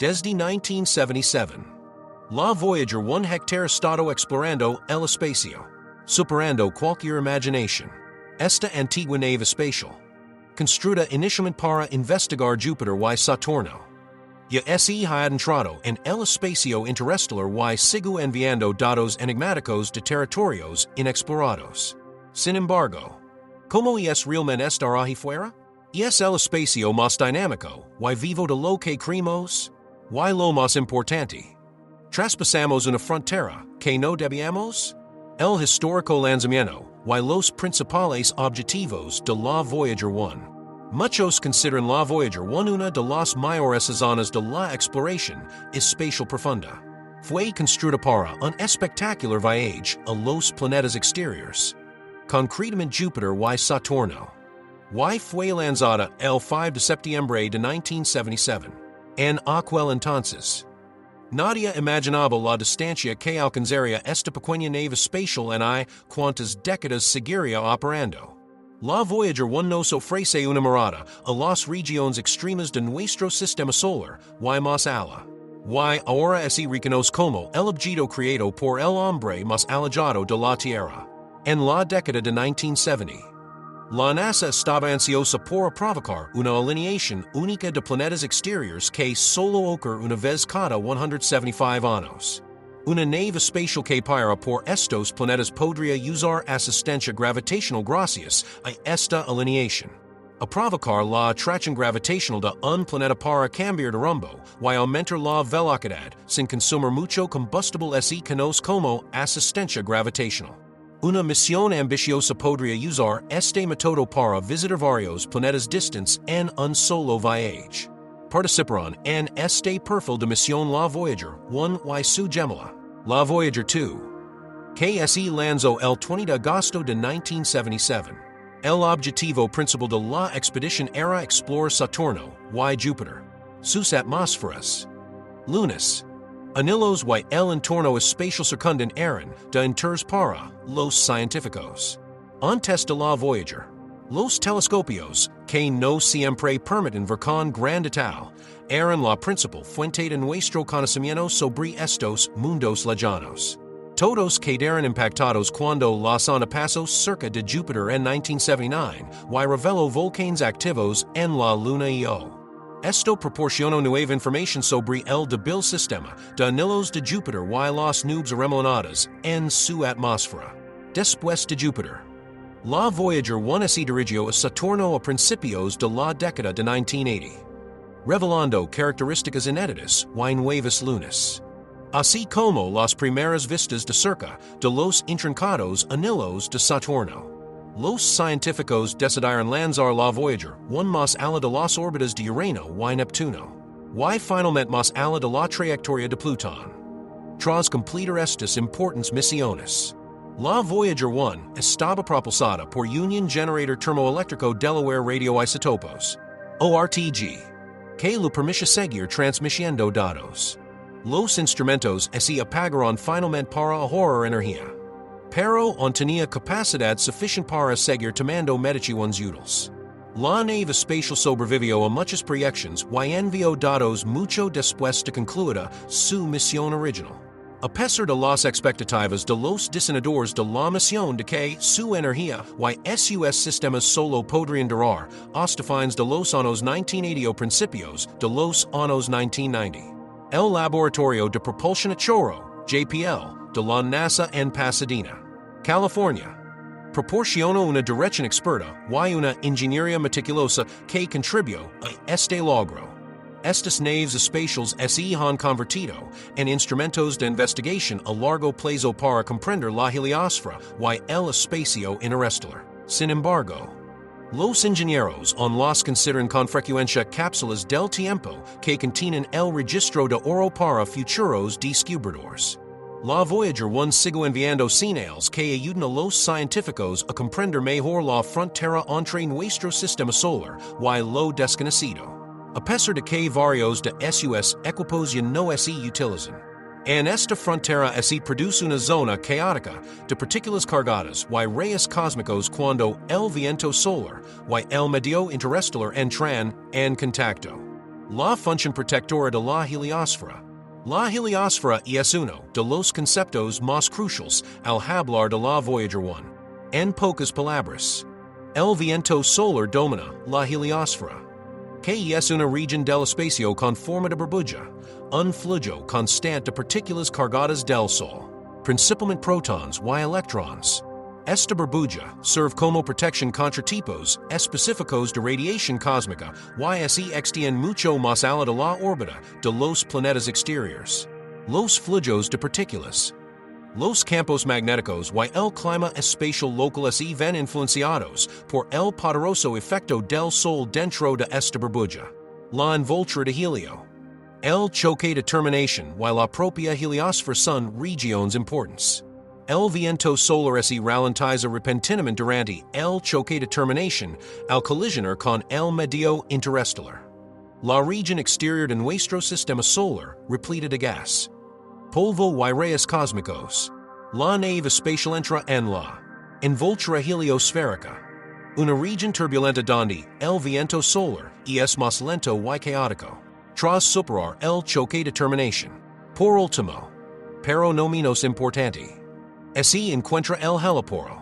Desde 1977. La Voyager 1 hectare estado explorando el espacio. Superando cualquier imaginación. Esta antigua nave espacial. Construida inicialmente para investigar Júpiter y Saturno. Y adentrado en el espacio interestelar y sigue enviando datos enigmáticos de territorios inexplorados. Sin embargo, ¿cómo es realmente estar ahí fuera? ¿Y es el espacio más dinámico y vivo de lo que creemos? ¿Y lo más importante? ¿Traspasamos una frontera que no debíamos? El histórico lanzamiento y los principales objetivos de la Voyager 1. Muchos consideran la Voyager 1 una de las mayores hazañas de la exploración espacial profunda. Fue construida para un espectacular viaje a los planetas exteriores, concretamente Júpiter y Saturno. Y fue lanzada el 5 de septiembre de 1977. En aquel entonces, nadie imaginaba la distancia que alcanzaría esta pequeña nave espacial en cuantas décadas seguiría operando. La Voyager 1 nos ofrece una mirada a las regiones extremas de nuestro sistema solar, y más allá. Y ahora así reconoce como el objeto creado por el hombre más alejado de la Tierra. En la década de 1970, la NASA estaba ansiosa por provocar una alineación única de planetas exteriores que solo ocurre una vez cada 175 años. Una nave espacial que para por estos planetas podría usar asistencia gravitacional gracias a esta alineación. A provocar la atracción gravitacional de un planeta para cambiar de rumbo y aumentar la velocidad sin consumir mucho combustible se conoce como asistencia gravitacional. Una misión ambiciosa podría usar este método para visitar varios planetas distantes en un solo viaje. Participarán en este perfil de misión la Voyager 1 y su gemela, la Voyager 2, que se lanzó el 20 de agosto de 1977. El objetivo principal de la expedición era explorar Saturno y Júpiter, sus atmósferas, lunas, anillos y el entorno espacial circundante eran de interés para los científicos. Antes de la Voyager, los telescopios, que no siempre permiten ver con gran detalle, eran la principal fuente de nuestro conocimiento sobre estos mundos lejanos. Todos quedaron impactados cuando la sonda pasó cerca de Júpiter en 1979 y reveló volcanes activos en la Luna Esto proporcionó nueva información sobre el débil sistema de anillos de Júpiter y las nubes remolinadas en su atmósfera. Después de Júpiter, la Voyager 1 se dirigió a Saturno a principios de la década de 1980, revelando características inéditas y nuevas lunas, así como las primeras vistas de cerca de los intrincados anillos de Saturno. Los científicos decidieron lanzar la Voyager 1 más allá de las órbitas de Urano y Neptuno, y finalmente más allá de la trayectoria de Plutón. Tras completar estas importantes misiones, la Voyager 1 estaba propulsada por Union Generator Termoeléctrico Delaware Radioisotopos, ORTG, que lo permite seguir transmitiendo datos. Los instrumentos se apagaron finalmente para ahorrar energía, pero aún tenía capacidad suficiente para seguir tomando mediciones útiles. La nave espacial sobrevivió a muchas proyecciones y envió datos mucho después de concluida su misión original. A pesar de las expectativas de los diseñadores de la misión de que su energía y sus sistemas solo podrían durar hasta fines de los años 1980 o principios de los años 1990, el Laboratorio de Propulsión a Chorro, JPL, de la NASA en Pasadena, California, proporcionó una dirección experta y una ingeniería meticulosa que contribuyó a este logro. Estas naves espaciales se han convertido en instrumentos de investigación a largo plazo para comprender la heliosfera y el espacio interestelar. Sin embargo, los ingenieros aún las consideran con frecuencia cápsulas del tiempo que contienen el registro de oro para futuros descubridores. La Voyager 1 sigue enviando señales que ayudan a los científicos a comprender mejor la frontera entre nuestro sistema solar y lo desconocido. A pesar de que varios de sus equipos ya no se utilizan. En esta frontera se produce una zona caótica de partículas cargadas y rayos cósmicos cuando el viento solar y el medio interestelar entran en contacto. La función protectora de la heliosfera. La heliosfera es uno de los conceptos más cruciales al hablar de la Voyager 1. En pocas palabras, el viento solar domina la heliosfera, que es una región del espacio con forma de burbuja, un flujo constante de partículas cargadas del Sol, principalmente protons y electrons. Esta burbuja serve como protección contra tipos específicos de radiación cósmica y se extiende mucho más allá de la órbita de los planetas exteriores. Los flujos de partículas. Los campos magnéticos y el clima espacial local se ven influenciados por el poderoso efecto del Sol dentro de esta burbuja. La envoltura de helio. El choque de terminación y la propia heliosfera son regiones importantes. El viento solar se ralentiza repentinamente durante el choque de terminación al colisionar con el medio interestelar. La región exterior de nuestro sistema solar repleta de gas, polvo y rayos cósmicos. La nave espacial entra en la envoltura heliosférica, una región turbulenta donde el viento solar es más lento y caótico. Tras superar el choque de terminación. Por último, pero no menos importante, se encuentra el heliporo,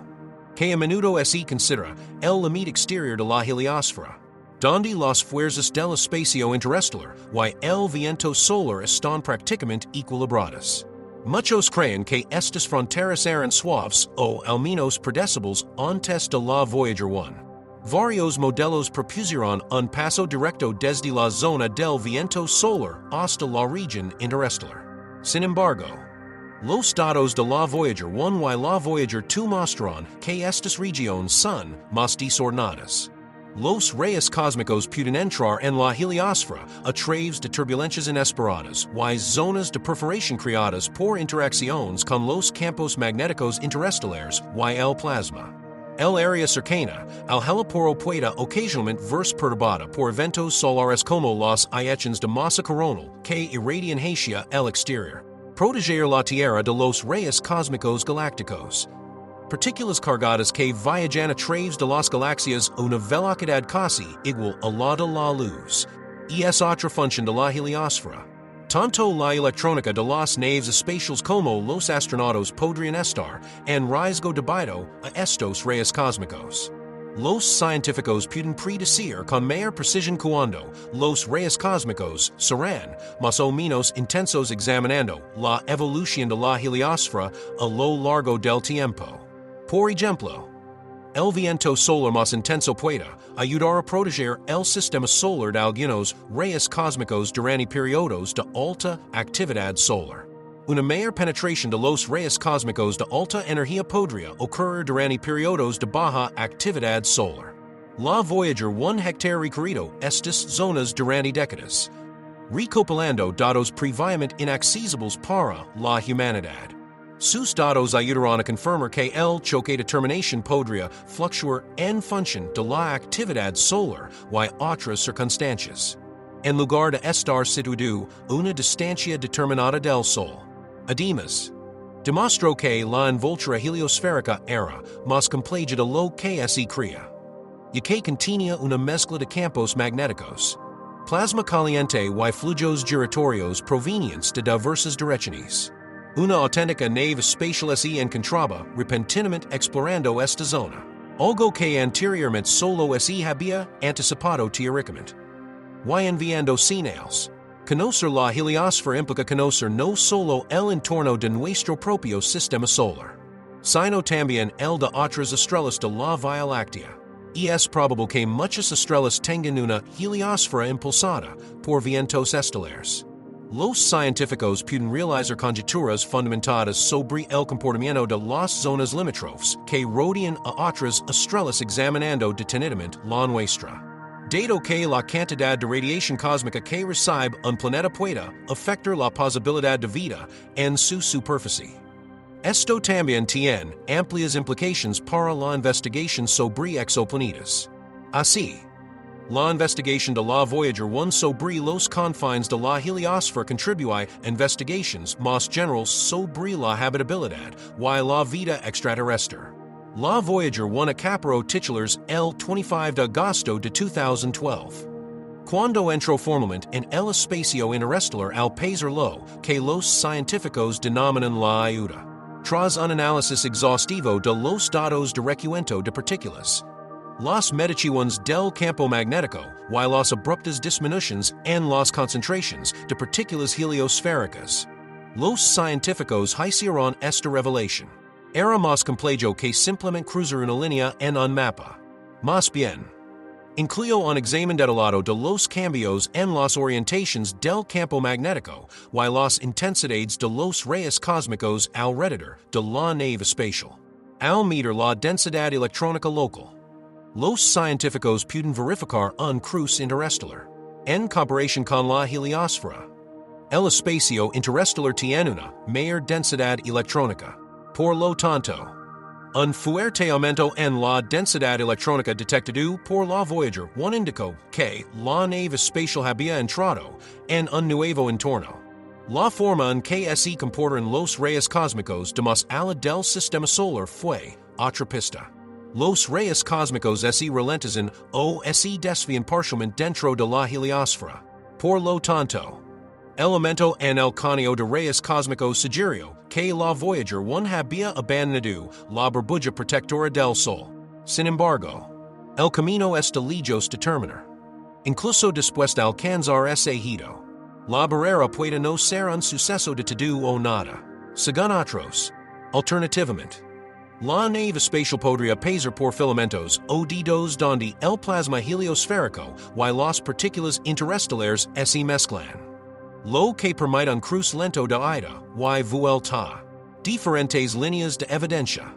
que a menudo se considera el límite exterior de la heliosfera, donde las fuerzas del espacio interestelar y el viento solar están prácticamente equilibradas. Muchos creen que estas fronteras eran suaves o al menos predecibles antes de la Voyager 1. Varios modelos propusieron un paso directo desde la zona del viento solar hasta la región interestelar. Sin embargo, los datos de la Voyager 1 y la Voyager 2 mostraron que estas regiones son más desordenadas. Los rayos cósmicos pueden entrar en la heliosfera a través de turbulencias inesperadas y zonas de perforación creadas por interacciones con los campos magnéticos interestelares y el plasma. El área cercana al heliporo puede ocasionalmente verse perturbada por eventos solares como las eyections de masa coronal que irradian hacia el exterior. Proteger la Tierra de los rayos cósmicos galácticos. Partículas cargadas que viajan a través de las galaxias a una velocidad casi igual a la de la luz. Y es otra función de la heliosfera. Tanto la electrónica de las naves espaciales como los astronautas podrían estar en riesgo debido a estos rayos cósmicos. Los científicos pueden predecir con mayor precisión cuando los rayos cósmicos serán más o menos intensos examinando la evolución de la heliosfera a lo largo del tiempo. Por ejemplo, el viento solar más intenso puede ayudar a proteger el sistema solar de algunos rayos cósmicos durante periodos de alta actividad solar. Una mayor penetración de los rayos cósmicos de alta energía podría ocurrir durante periodos de baja actividad solar. La Voyager 1 ha recorrido estas zonas durante décadas, recopilando datos previamente inaccesibles para la humanidad. Sus datos ayudarán a confirmar que el choque de terminación podría fluctuar en función de la actividad solar y otras circunstancias. En lugar de estar situado a una distancia determinada del Sol. Además, demostró que la envoltura heliosférica era más compleja de lo que se creía, y que contenía una mezcla de campos magnéticos, plasma caliente y flujos giratorios provenientes de diversas direcciones. Una auténtica nave espacial se encontraba repentinamente explorando esta zona, algo que anteriormente solo se había anticipado teóricamente. Y enviando señales. Conocer la heliosfera implica conocer no solo el entorno de nuestro propio sistema solar, sino también el de otras estrellas de la Vía Láctea. Y es probable que muchas estrellas tengan una heliosfera impulsada por vientos estelares. Los científicos pueden realizar conjeturas fundamentadas sobre el comportamiento de las zonas limítrofes que rodean a otras estrellas examinando detenidamente la nuestra. Dado que la cantidad de radiación cósmica que recibe un planeta puede afectar la posibilidad de vida en su superficie. Esto también tiene amplias implicaciones para la investigación sobre exoplanetas. Así, la investigación de la Voyager 1 sobre los confines de la heliosfera contribuye a investigaciones más generales sobre la habitabilidad y la vida extraterrestre. La Voyager 1 acaparó titulars el 25 de agosto de 2012. Cuando entro formalmente en el espacio interestelar al paíser lo que los científicos denominan la ayuda. Tras un análisis exhaustivo de los datos de recuento de partículas. Las mediciones del campo magnético, y las abruptas disminuciones en las concentraciones de partículas heliosféricas. Los científicos hicieron esta revelación. Era más complejo que simplemente cruzar una línea en un mapa. Más bien, incluyó un examen detallado de los cambios en las orientaciones del campo magnético y las intensidades de los rayos cósmicos alrededor de la nave espacial. Al medir la densidad electrónica local, los científicos pueden verificar un cruce interestelar. En comparación con la heliosfera, el espacio interestelar tiene una mayor densidad electrónica. Por lo tanto, un fuerte aumento en la densidad electrónica detectado por la Voyager 1 indicó que la nave espacial había entrado en un nuevo entorno. La forma en que se comportan los rayos cósmicos de más allá del sistema solar fue otra pista. Los rayos cósmicos se ralentizan o se desvían parcialmente dentro de la heliosfera. Por lo tanto, elemento en el canio de rayos cósmicos sugirió que la Voyager 1 había abandonado la burbuja protectora del Sol. Sin embargo, el camino está lejos de terminar. Incluso después de alcanzar ese hito, la barrera puede no ser un suceso de todo o nada. Según otros, alternativamente, la nave espacial podría pasar por filamentos o dedos donde el plasma heliosférico y las partículas interestelares se mezclan. Lo que permite un cruce lento de ida y vuelta. Diferentes líneas de evidencia.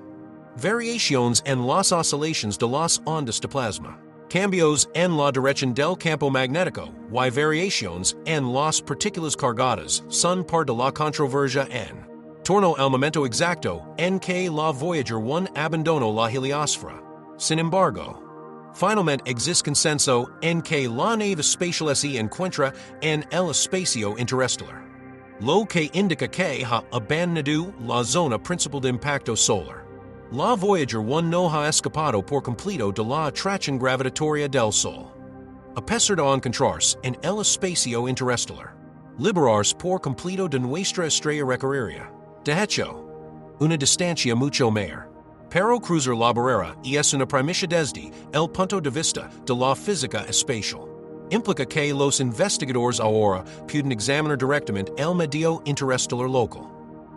Variaciones en las oscilaciones de las ondas de plasma. Cambios en la dirección del campo magnético y variaciones en las partículas cargadas son parte de la controversia en torno al momento exacto en que la Voyager 1 abandonó la heliosfera. Sin embargo, finalmente existe consenso en que la nave espacial se encuentra en el espacio interestelar, lo que indica que ha abandonado la zona principal de impacto solar. La Voyager 1 no ha escapado por completo de la atracción gravitatoria del Sol. A pesar de encontrarse en el espacio interestelar, liberarse por completo de nuestra estrella requeriría, de hecho, una distancia mucho mayor. Pero cruzar la barrera es una premisa desde el punto de vista de la física espacial. Implica que los investigadores ahora pueden examinar directamente el medio interestelar local.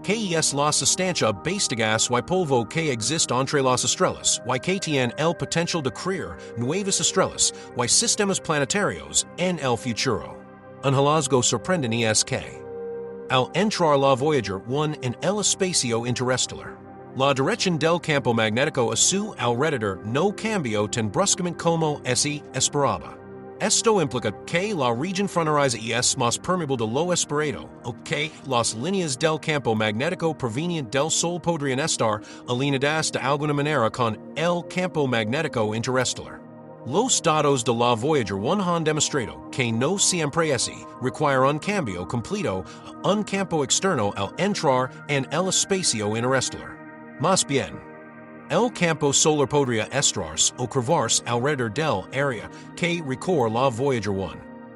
Que es la sustancia base de gas y polvo que existe entre las estrellas y que tiene el potencial de crear nuevas estrellas y sistemas planetarios en el futuro. Un hallazgo sorprendente es que, al entrar la Voyager 1 en el espacio interestelar, la dirección del campo magnético a su alrededor no cambió tan bruscamente como se esperaba. Esto implica que la región fronteriza es más permeable de lo esperado, o que las líneas del campo magnético provenientes del Sol podrían estar alineadas de alguna manera con el campo magnético interestelar. Los datos de la Voyager 1 han demostrado que no siempre se requiere un cambio completo a un campo externo al entrar en el espacio interestelar. Más bien, el campo solar podría estirarse o curvarse alrededor del área que recorre la Voyager 1.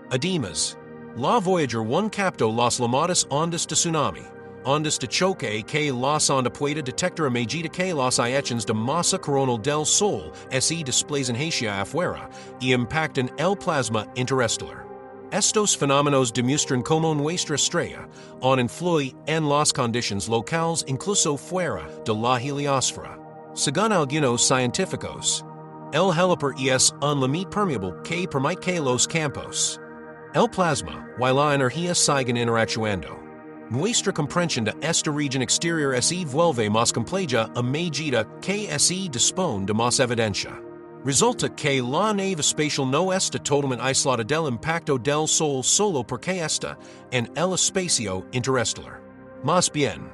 Además, la Voyager 1 captó las llamadas ondas de tsunami, ondas de choque que la sonda puede detectar a medida que las inyecciones de masa coronal del Sol se desplazan hacia afuera y impactan el plasma interestelar. Estos fenómenos demuestran cómo nuestra estrella influye en las condiciones locales incluso fuera de la heliosfera. Según algunos científicos, el helipper es un límite permeable que permite que los campos, el plasma y la energía sigan interactuando. Nuestra comprensión de esta región exterior se vuelve más compleja a medida que se dispone de más evidencia. Resulta que la nave espacial no está totalmente aislada del impacto del Sol solo porque está en el espacio interestelar. Más bien,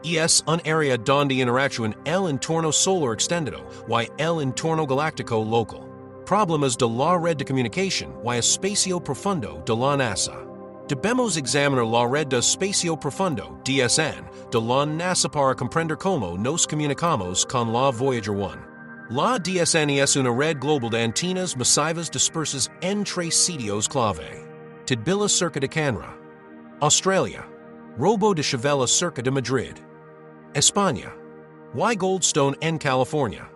es un área donde interactúan el entorno solar extendido y el entorno galáctico local. Problemas de la red de comunicación y espacio profundo de la NASA. Debemos examinar la red de espacio profundo (DSN) de la NASA para comprender cómo nos comunicamos con la Voyager 1. La DSN es una red global de antenas masivas dispersas en 3 sitios clave. Tidbila cerca de Canra. Australia. Robo de Chavela cerca de Madrid. España. Y Goldstone en California.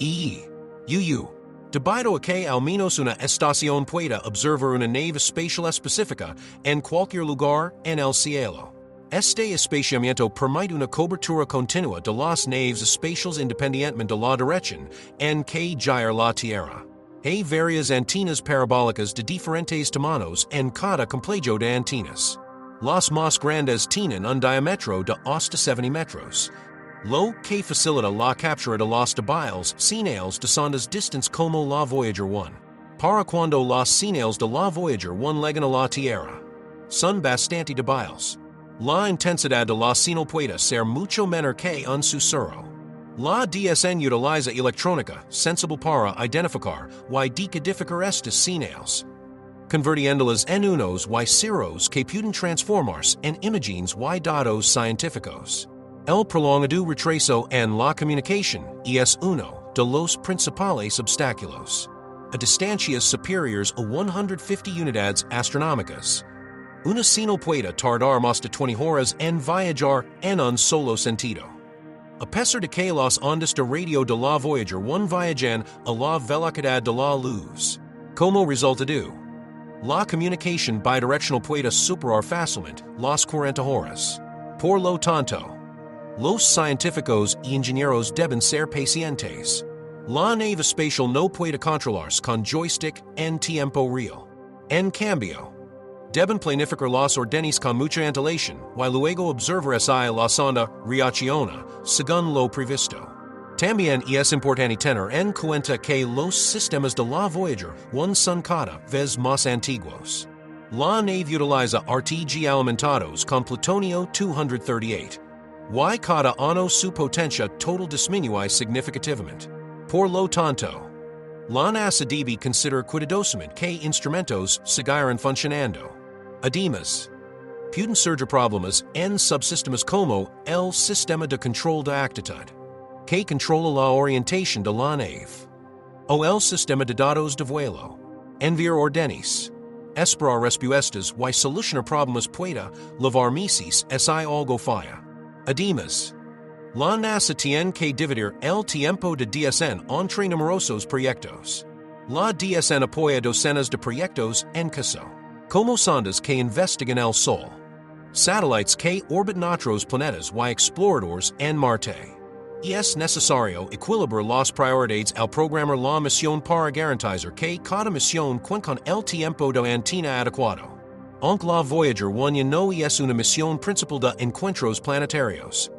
UU. Debido a que al menos una estación pueda observar una nave espacial específica en cualquier lugar en el cielo. Este espaciamiento permite una cobertura continua de las naves espaciales independientemente de la dirección en que gira la Tierra. Hay varias antenas parabólicas de diferentes tamaños en cada complejo de antenas. Las más grandes tienen un diámetro de hasta 70 metros. Lo que facilita la captura de las débiles señales de sondas distantes como la Voyager 1. Para cuando las señales de la Voyager 1 llegan a la Tierra, son bastante débiles. La intensidad de la señal puede ser mucho menor que un susurro. La DSN utiliza electrónica sensible para identificar y decodificar estas señales, convirtiéndolas en unos y ceros que pueden transformarse en imágenes y datos científicos. El prolongado retraso en la comunicación es uno de los principales obstáculos. A distancias superiores a 150 unidades astronómicas, una señal puede tardar más de 20 horas en viajar en un solo sentido. A pesar de que las ondas de radio de la Voyager 1 viajan a la velocidad de la luz. Como resultado, la comunicación bidireccional puede superar fácilmente las 40 horas. Por lo tanto, los científicos y ingenieros deben ser pacientes. La nave espacial no puede controlarse con joystick en tiempo real. En cambio, deben planificar las órdenes con mucha antelación y luego observar hacia la sonda reacciona según lo previsto. También es importante tener en cuenta que los sistemas de la Voyager 1 son cada vez más antiguos. La nave utiliza RTG alimentados con plutonio 238. Y cada año su potencia total disminuye significativamente. Por lo tanto, la NASA debe considerar cuidadosamente que instrumentos seguirán funcionando. Además, pueden surgir problemas en subsistemas como el sistema de control de actitud, que controla la orientación de la nave, o el sistema de datos de vuelo. Enviar órdenes, esperar respuestas y solucionar problemas puede llevar meses si algo falla. Además, la NASA tiene que dividir el tiempo de DSN entre numerosos proyectos. La DSN apoya docenas de proyectos en caso, como sondas que investigan el Sol, satélites que orbitan otros planetas y exploradores en Marte. Y es necesario equilibrar las prioridades al programar la misión para garantizar que cada misión cuente con el tiempo de antena adecuado. Aunque la Voyager 1 no es una misión principal de encuentros planetarios,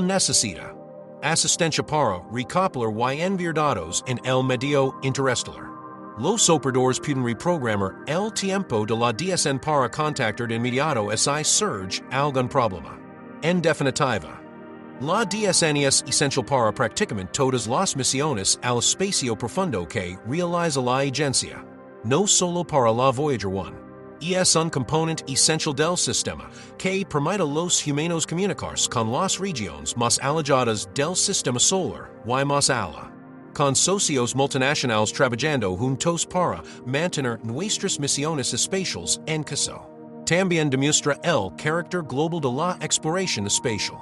necesita asistencia para recopilar y enviar datos en el medio interestelar. Los operadores pueden reprogramar el tiempo de la DSN para contactar de inmediato si surge algún problema. En definitiva, la DSN es esencial para prácticamente todas las misiones al espacio profundo que realiza la agencia, no solo para la Voyager 1. Y es un componente esencial del sistema que permite a los humanos comunicarse con las regiones más alejadas del sistema solar y más allá, con socios multinacionales trabajando juntos para mantener nuestras misiones espaciales en caso. También demuestra el carácter global de la exploración espacial.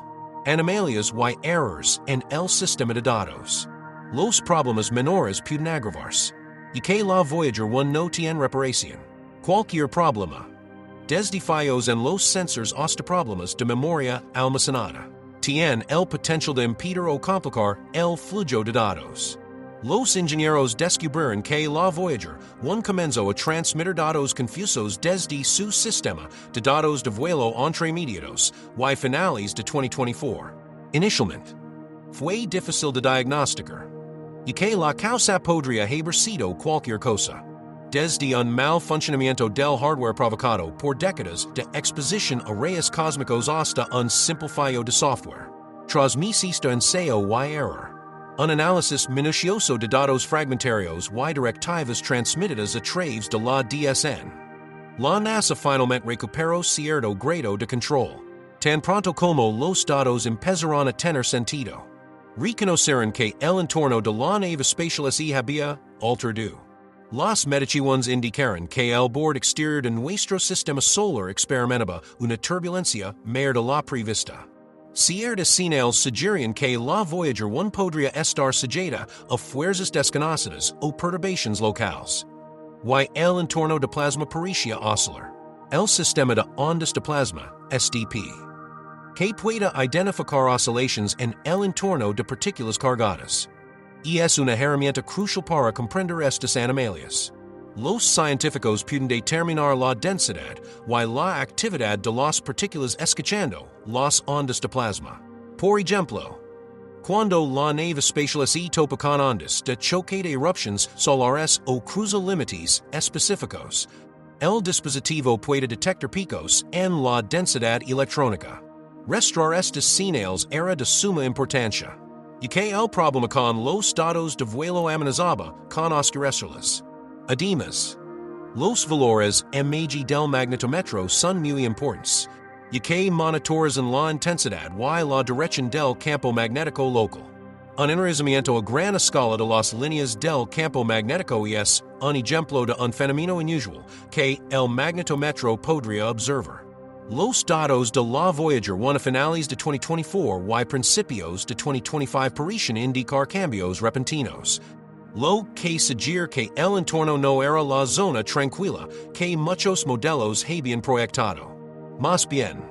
Anomalias y errores en el sistema de datos. Los problemas menores pueden agravarse, y que la Voyager 1 no tiene reparación. Cualquier problema, desde fallos en los sensores hasta problemas de memoria almacenada, tiene el potencial de impedir o complicar el flujo de datos. Los ingenieros descubrieron que la Voyager 1 comenzó a transmitir datos confusos desde su sistema de datos de vuelo entre mediados y finales de 2024. Inicialmente, fue difícil de diagnosticar, y que la causa podría haber sido cualquier cosa. Desde un mal funcionamiento del hardware provocado por décadas de exposición a rayos cósmicos hasta un simple fallo de software. Tras meses de ensayo y error, un análisis minucioso de datos fragmentarios y directivas transmitidas a través de la DSN. La NASA finalmente recuperó cierto grado de control, tan pronto como los datos empezarán a tener sentido. Reconoceran que el entorno de la nave espacial se había alterado. Las mediciones indicaron que el borde exterior de nuestro sistema solar experimentaba una turbulencia mayor de la prevista. Ciertas señales sugerían que la Voyager 1 podría estar sujeta a fuerzas desconocidas o perturbaciones locales. Y el entorno de plasma parecía oscilar. El sistema de ondas de plasma, SDP, que puede identificar oscilaciones en el entorno de partículas cargadas. Y es una herramienta crucial para comprender estas anomalias. Los científicos pueden determinar la densidad y la actividad de las partículas escuchando las ondas de plasma. Por ejemplo, cuando la nave espacial se topa con ondas de choque de erupciones solares o cruza límites específicos, el dispositivo puede detectar picos en la densidad electrónica. Restaurar estas señales era de suma importancia, y que el problema con los datos de vuelo amenazaba con oscurecerlas. Además, los valores mg del magnetometro son muy importantes, y que monitorizan la intensidad y la dirección del campo magnético local. Un enraizamiento a gran escala de las líneas del campo magnético es un ejemplo de un fenómeno inusual que el magnetometro podría observar. Los datos de la Voyager 1 a finales de 2024 y principios de 2025 parecen indicar cambios repentinos, lo que sugiere que el entorno no era la zona tranquila que muchos modelos habían proyectado. Más bien,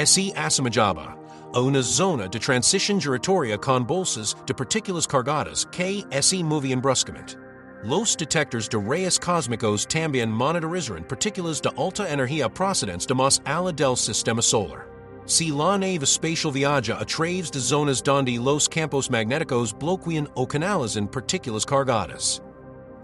se asemejaba a una zona de transición giratoria con bolsas de partículas cargadas que se movían bruscamente. Los detectores de rayos cósmicos también monitorizan partículas de alta energía procedentes de más allá del sistema solar. Si la nave espacial viaja a través de zonas donde los campos magnéticos bloquean o canalizan partículas cargadas,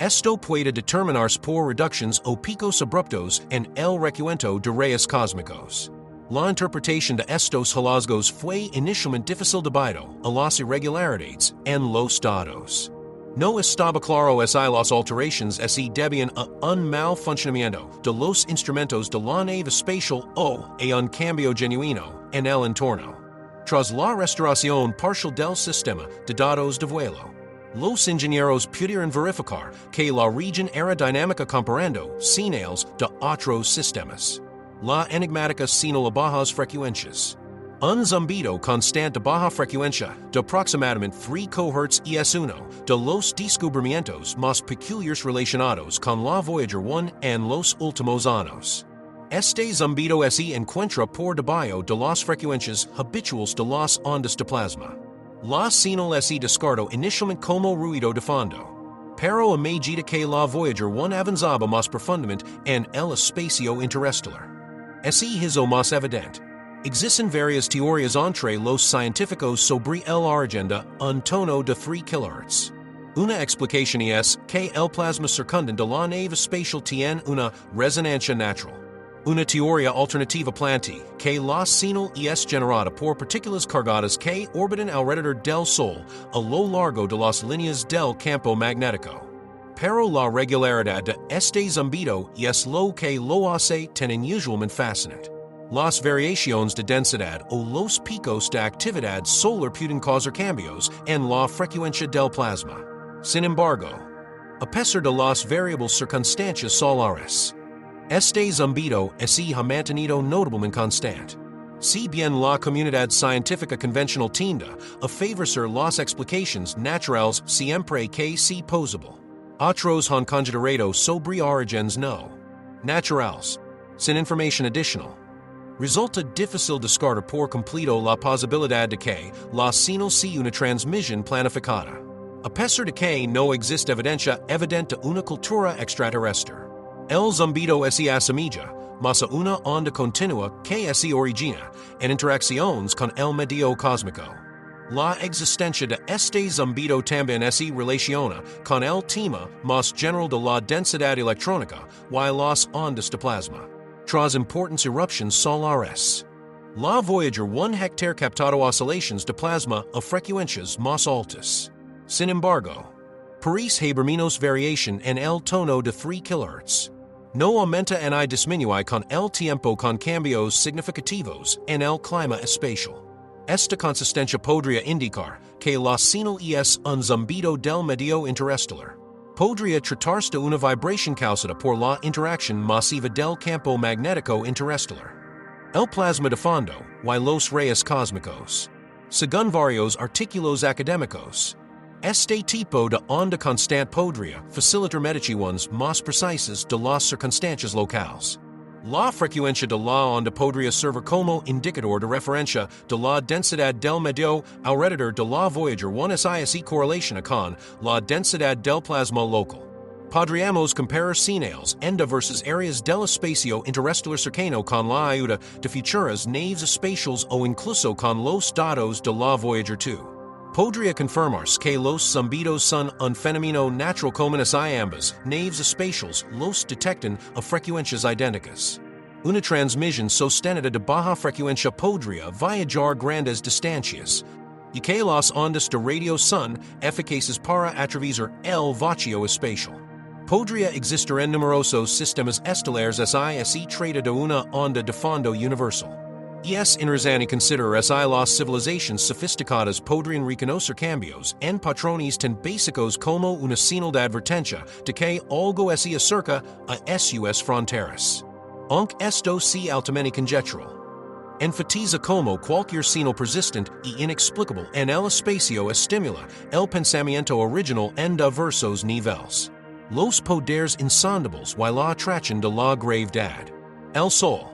esto puede determinarse por reducciones o picos abruptos en el recuento de rayos cósmicos. La interpretación de estos hallazgos fue inicialmente difícil debido a las irregularidades en los datos. No estaba claro si las alteraciones se debían a un mal funcionamiento de los instrumentos de la nave espacial o a un cambio genuino en el entorno. Tras la restauración parcial del sistema de datos de vuelo, los ingenieros pudieron verificar que la región era dinámica comparando señales de otros sistemas. La enigmática señal a bajas frecuencias. Un zumbido constante de baja frecuencia de aproximadamente 3 kHz es uno de los descubrimientos más peculiares relacionados con la Voyager 1 en los últimos años. Este zumbido se encuentra por debajo de las frecuencias habituales de las ondas de plasma. La señal se descartó inicialmente como ruido de fondo, pero a medida que la Voyager 1 avanzaba más profundamente en el espacio interestelar, se hizo más evidente. Existen varias teorías entre los científicos sobre el origen de un tono de 3 kHz. Una explicación es que el plasma circundante de la nave espacial tiene una resonancia natural. Una teoría alternativa plantea que la señal es generada por partículas cargadas que orbitan alrededor del Sol a lo largo de las líneas del campo magnético. Pero la regularidad de este zumbido es lo que lo hace tan inusualmente fascinante. Las variaciones de densidad o los picos de actividad solar pueden causar cambios en la frecuencia del plasma. Sin embargo, a pesar de las variables circunstancias solares, este zumbido se ha mantenido notablemente constante. Si bien la comunidad científica convencional tiende a favorecer las explicaciones naturales siempre que sea posible, otros han considerado sobre orígenes no naturales, sin información adicional. Resulta difícil descartar por completo la posibilidad de que la señal sea una transmisión planificada, a pesar de que no existe evidencia evidente de una cultura extraterrestre. El zumbido se asemeja más a una onda continua que se origina en interacciones con el medio cósmico. La existencia de este zumbido también se relaciona con el tema más general de la densidad electrónica y las ondas de plasma. Tras importantes erupciones solares, la Voyager 1 ha captado oscilaciones de plasma a frecuencias más altas. Sin embargo, parece haber menos variación en el tono de 3 kHz. No aumenta ni disminuye con el tiempo con cambios significativos en el clima espacial. Esta consistencia podría indicar que la señal es un zumbido del medio interestelar. Podría tratarse de una vibración causada por la interacción masiva del campo magnético interestelar. El plasma de fondo, y los rayos cósmicos. Según varios artículos académicos, este tipo de onda constante podría facilitar mediciones más precisas de las circunstancias locales. La frecuencia de la onda podría servir como indicador de referencia de la densidad del medio alrededor de la Voyager 1 SISE correlación con la densidad del plasma local. Podríamos comparar señales en diversas áreas del espacio interestelar cercano con la ayuda de futuras naves espaciales o incluso con los datos de la Voyager 2. Podría confirmarse que los zumbidos son un fenómeno natural como en ambas naves espaciales los detectan a frecuencias idénticas. Una transmisión sostenida de baja frecuencia podría viajar grandes distancias, y que las ondas de radio son eficaces para atravesar el vacío espacial. Podría existir en numerosos sistemas estelares SISE trata de una onda de fondo universal. Es interesante considerar si las civilizaciones sofisticadas podrían reconocer cambios en patrones tan básicos como una señal de advertencia de que algo es acerca a sus fronteras. Aunque esto sea altamente conjetural. Enfatiza como cualquier señal persistente y inexplicable en el espacio estimula el pensamiento original en diversos niveles. Los poderes insondables y la atracción de la gravedad. El Sol.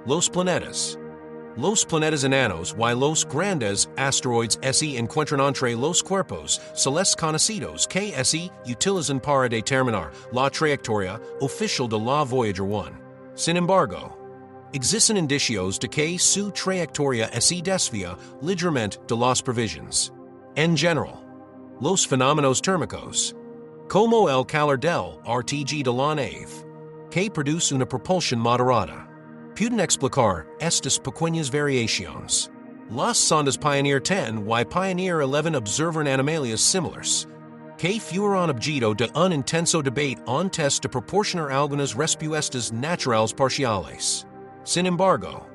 Los planetas enanos y los grandes asteroides se encuentran entre los cuerpos celestes conocidos que se utilizan para determinar la trayectoria oficial de la Voyager 1. Sin embargo, existen indicios de que su trayectoria se desvía ligeramente de las previsiones. En general, los fenómenos térmicos, como el calor del RTG de la nave, que produce una propulsión moderada, pueden explicar estas pequeñas variaciones. Las sondas Pioneer 10 y Pioneer 11 observan anomalias similares, que fueron objeto de un intenso debate antes de proporcionar algunas respuestas naturales parciales. Sin embargo,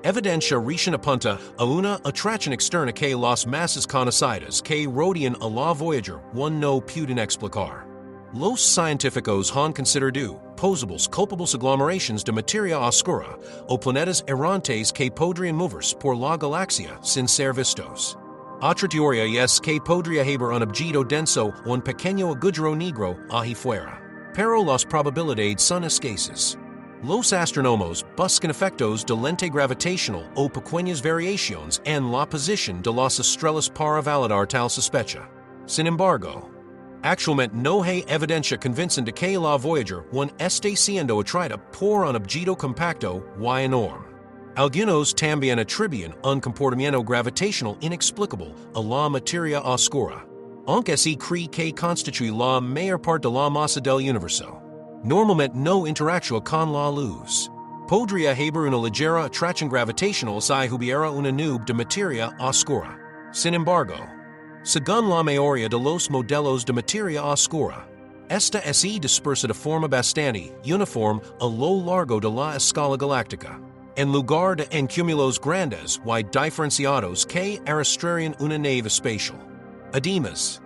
evidencia reciente apunta a una atracción externa que las masas conocidas que rodean a la Voyager 1 no pueden explicar. Los científicos han considerado posibles culpables aglomeraciones de materia oscura o planetas errantes que podrían moverse por la galaxia sin ser vistos. Otra teoría es que podría haber un objeto denso o un pequeño agujero negro ahí fuera, pero las probabilidades son escasas. Los astrónomos buscan efectos de lente gravitacional o pequeñas variaciones en la posición de las estrellas para validar tal sospecha. Sin embargo, actualmente no hay evidencia convincente de que la Voyager 1 esté siendo atraída por un objeto compacto y enorme. Algunos también atribuyen un comportamiento gravitacional inexplicable a la materia oscura, aunque se cree que constituye la mayor parte de la masa del universo. Normalmente no interactúa con la luz. Podría haber una ligera atracción gravitacional si hubiera una nube de materia oscura. Sin embargo, según la mayoría de los modelos de materia oscura, esta se dispersa de forma bastante uniforme a lo largo de la escala galáctica, en lugar de en cúmulos grandes y diferenciados que arrastrarían una nave espacial. Además,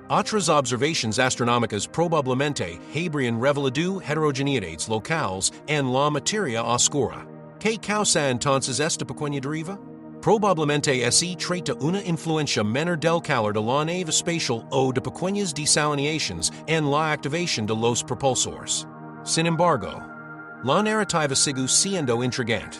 otras observaciones astronómicas probablemente habrían revelado heterogeneidades locales en la materia oscura. ¿Qué causa entonces esta pequeña deriva? Probablemente se trata una influencia menor del calor de la nave espacial o de pequeñas desalinizaciones en la activación de los propulsores. Sin embargo, la narrativa sigue siendo intrigante,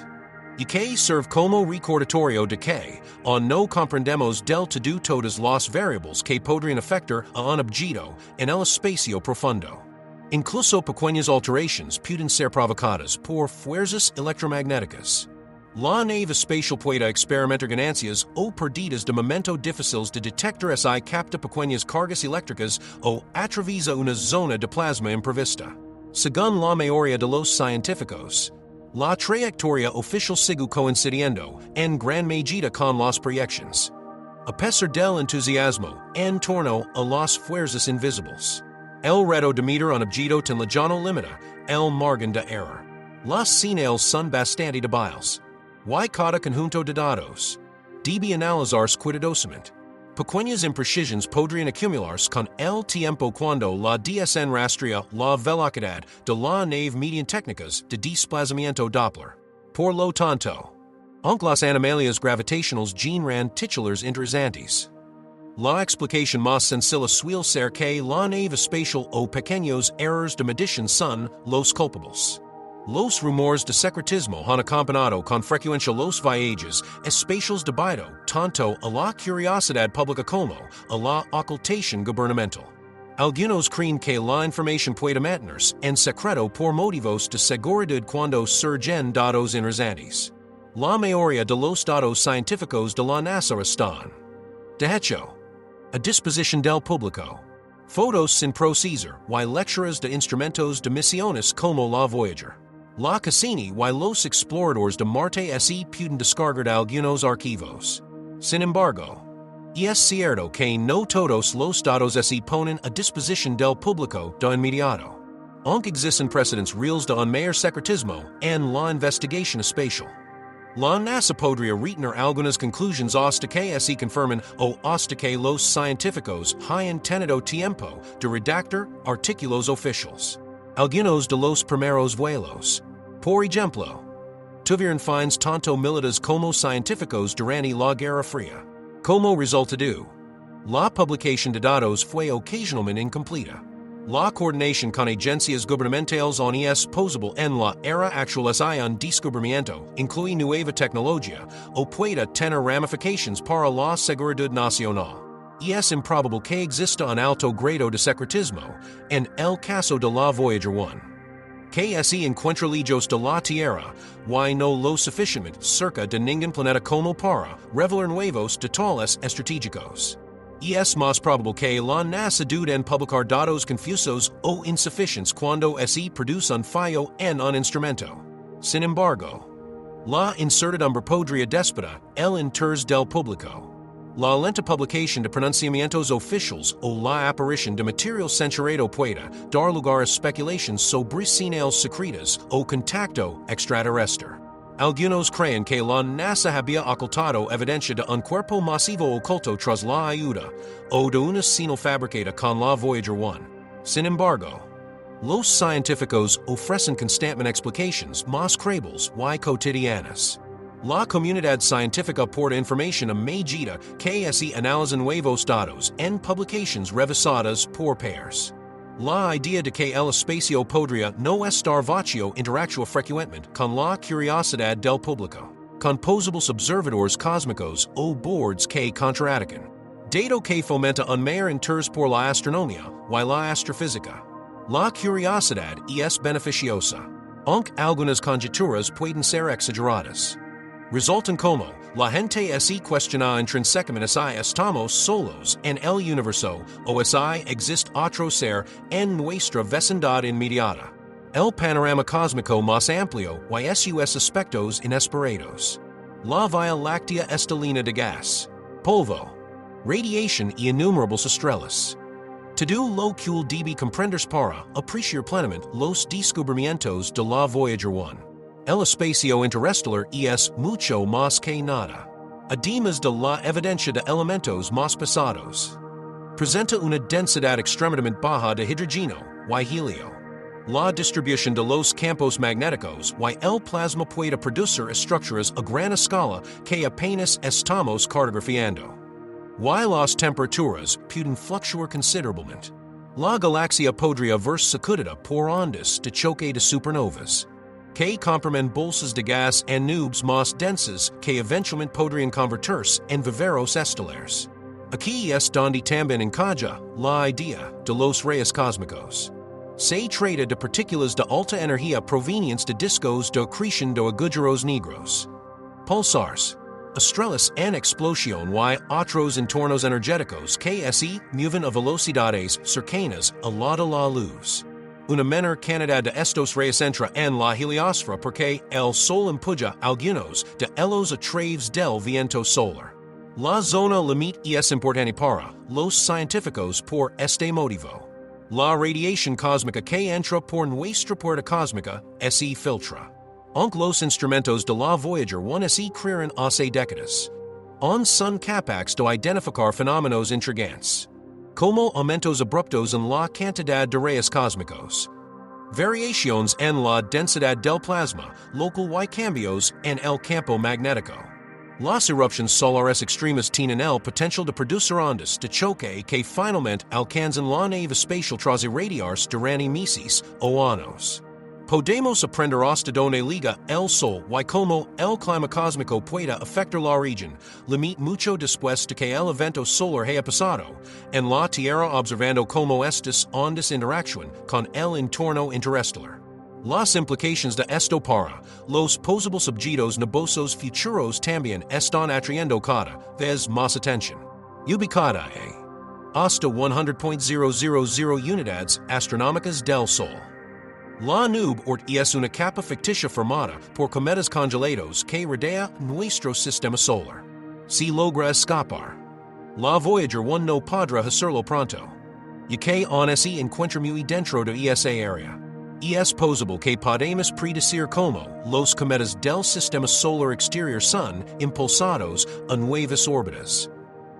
y que serve como recordatorio de que aún no comprendemos del todo todas las variables que podrían afectar a un objeto en el espacio profundo. Incluso pequeñas alteraciones pueden ser provocadas por fuerzas electromagnéticas. La nave espacial puede experimentar ganancias o pérdidas de momento difíciles de detectar si capta pequeñas cargas eléctricas o atraviesa una zona de plasma imprevista. Según la mayoría de los científicos, la trayectoria oficial sigue coincidiendo en gran medida con las proyecciones, a pesar del entusiasmo en torno a las fuerzas invisibles. El reto de medir un objeto tan lejano limita el margen de error. Las señales son bastante débiles. Y cada conjunto de datos, db analizars cuidadosamente. Pequeñas imprecisiones podrían acumularse con el tiempo cuando la DSN rastrea la velocidad de la nave mediante técnicas de desplazamiento Doppler. Por lo tanto, aunque las anomalias gravitacionales generan titulares interesantes, la explicación más sencilla suele ser que la nave espacial o pequeños errores de medición son los culpables. Los rumores de secretismo han acompañado con frecuencia los viajes espaciales debido tanto a la curiosidad pública como a la ocultación gubernamental. Algunos creen que la información puede mantenerse en secreto por motivos de seguridad cuando surgen datos interesantes. La mayoría de los datos científicos de la NASA están, de hecho, a disposición del público. Fotos sin procesar y lecturas de instrumentos de misiones como la Voyager. La Cassini y los exploradores de Marte se pueden descargar algunos archivos. Sin embargo, es cierto que no todos los datos se ponen a disposición del público de inmediato. Aunque existen precedentes reales de un mayor secretismo en la investigación espacial. La NASA podría retener algunas conclusiones hasta que se confirmen o hasta que los científicos hayan tenido tiempo de redactar artículos oficiales. Algunos de los primeros vuelos, por ejemplo, tuvieron fines tanto militares como científicos durante la Guerra Fría. Como resultado, la publicación de datos fue ocasionalmente incompleta. La coordinación con agencias gubernamentales no es posible en la era actual si un descubrimiento incluye nueva tecnología o puede tener ramificaciones para la seguridad nacional. Es improbable que exista un alto grado de secretismo en el caso de la Voyager 1. Que se encuentra lejos de la Tierra y no lo suficientemente cerca de ningún planeta como para revelar nuevos detalles estratégicos. Es más probable que la NASA dude en publicar datos confusos o insuficientes cuando se produce un fallo en un instrumento. Sin embargo, la incertidumbre podría despertar el interés del público. La lenta publicación de pronunciamientos oficiales o la aparición de material censurado puede dar lugar a especulaciones sobre señales secretas o contacto extraterrestre. Algunos creen que la NASA había ocultado evidencia de un cuerpo masivo oculto tras la ayuda o de una señal fabricada con la Voyager 1. Sin embargo, los científicos ofrecen constantemente explicaciones más creíbles y cotidianas. La comunidad científica aporta información a medida que se analizan nuevos datos en publicaciones revisadas por pares. La idea de que el espacio podría no estar vacío interactúa frecuentemente con la curiosidad del público, con posibles observadores cósmicos o boards que contraatacan. Dado que fomenta un mayor interés por la astronomía y la astrofísica. La curiosidad es beneficiosa, aunque algunas conjeturas pueden ser exageradas. Resultan como la gente se cuestiona intrínsecamente si estamos solos en el universo o si existe otro ser en nuestra vecindad inmediata. El panorama cósmico más amplio y sus aspectos inesperados. La Vía Láctea está llena de gas, polvo, radiación y innumerables estrellas. Todo lo que debe comprenderse para apreciar plenamente los descubrimientos de la Voyager 1. El espacio interestelar es mucho más que nada. Además de la evidencia de elementos más pesados. Presenta una densidad extremadamente baja de hidrógeno y helio. La distribución de los campos magnéticos y el plasma puede producir estructuras a gran escala que apenas estamos cartografiando. Y las temperaturas pueden fluctuar considerablemente. La galaxia podría verse sacudida por ondas de choque de supernovas. Que comprimen bolsas de gas en nubes más densas que eventualmente podrían convertirse en viveros estelares. Aquí es donde también encaja la idea de los rayos cósmicos. Se trata de partículas de alta energía provenientes de discos de acreción de agujeros negros. Pulsars, estrellas en explosión y otros entornos energéticos que se mueven a velocidades cercanas a la de la luz. Una menor cantidad de estos rayos entra en la heliosfera porque el Sol empuja algunos de ellos a través del viento solar. La zona límite es importante para los científicos por este motivo. La radiación cósmica que entra por nuestra puerta cósmica se filtra. Aunque los instrumentos de la Voyager 1 se crearon hace décadas, On son capax do identificar fenómenos intrigantes. Como aumentos abruptos en la cantidad de rayos cósmicos. Variaciones en la densidad del plasma, local y cambios en el campo magnético. Las erupciones solares extremas tienen el potencial de producir ondas de choque que finalmente alcanzan la nave espacial tras irradiarse durante meses o años. Podemos aprender hasta donde liga el Sol y cómo el clima cósmico pueda afectar la región, limit mucho después de que el evento solar haya pasado, en la Tierra observando cómo estas ondas interactúan con el entorno interestelar. Las implicaciones de esto para los posibles objetos nebulosos futuros también están atrayendo cada vez más atención. Ubicada hasta 100.000 unidades astronómicas del Sol. La nube es una capa ficticia formada por cometas congelados que rodea nuestro sistema solar. Si logra escapar, la Voyager 1 no podrá hacerlo pronto, ya que aún así encuentra muy dentro de esa área. Y es posible que podamos predecir cómo los cometas del sistema solar exterior son impulsados a nuevas órbitas.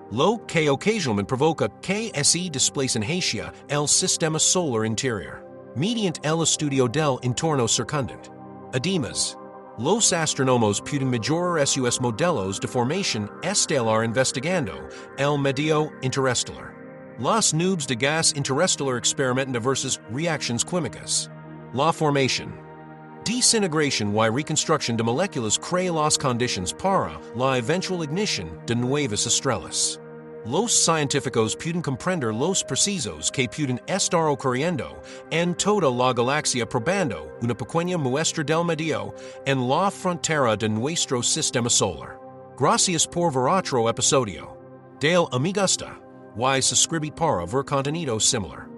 Lo que ocasionalmente provoca que se desplacen hacia el sistema solar interior, mediante el estudio del entorno circundante. Además, los astrónomos pueden mejorar sus modelos de formación estelar investigando el medio interestelar. Las nubes de gas interestelar experimentan diversas reacciones químicas. La formación, desintegración y reconstrucción de moléculas crea las condiciones para la eventual ignición de nuevas estrellas. Los científicos pueden comprender los procesos que pueden estar ocurriendo en toda la galaxia probando una pequeña muestra del medio en la frontera de nuestro sistema solar. Gracias por ver otro episodio del Esta y suscribir para ver contenido similar.